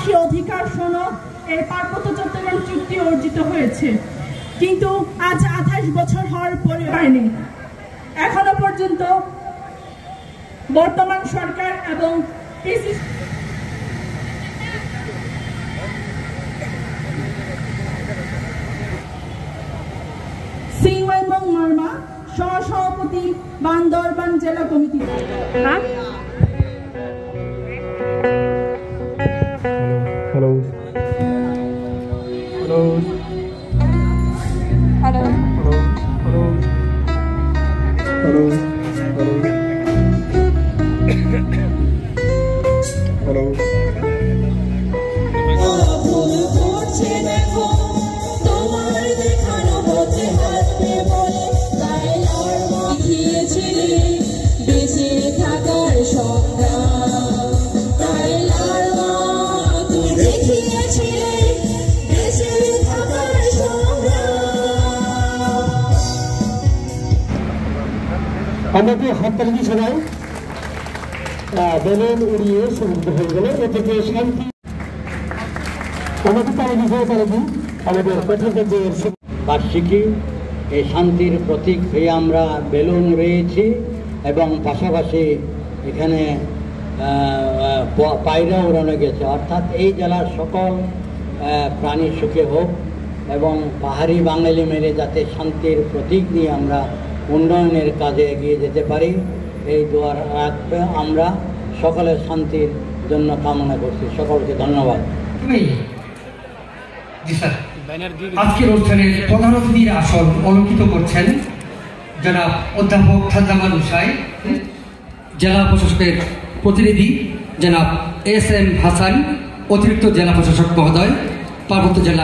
৮৮ অধিকার সনদ এই পার্বত্য চট্টগ্রাম চুক্তি অর্জিত হয়েছে, কিন্তু আজ ২৮ বছর হওয়ার পরে হয়নি। এখনো পর্যন্ত বর্তমান সরকার এবং সিংমাইমং মার্মা, সহসভাপতি, বান্দরবান জেলা committee. Hello. Hello. Hello. Hello. Hello. Hello. Hello. Hello. আমাকে হাততালি সবাই বেলুন উড়িয়ে সমুদ্র হয়ে গেল, এ থেকে শান্তি আমাকে তারা বিষয়ে তারা দিন আমাদের প্রথমে যে বার্ষিকী এই শান্তির প্রতীক হয়ে আমরা বেলুন উড়িয়েছি এবং পাশাপাশি এখানে পায়রা উড়ানো গেছে, অর্থাৎ এই জেলার সকল প্রাণী সুখে হোক এবং পাহাড়ি বাঙালি মেরে যাতে শান্তির প্রতীক নিয়ে আমরা উন্নয়নের কাজে এগিয়ে যেতে পারি, এই দোয়া রাখবে আমরা সকলের শান্তির জন্য কামনা করছি। সকলকে ধন্যবাদ। জি স্যার, আজকের অনুষ্ঠানের প্রধান অতিথির আসন অলঙ্কিত করছেন জনাব অধ্যাপক খাদ্দামান হুসাই, জেলা প্রশাসকের প্রতিনিধি জনাব এস এম হাসান, অতিরিক্ত জেলা প্রশাসক মহোদয়, পার্বত্য জেলা।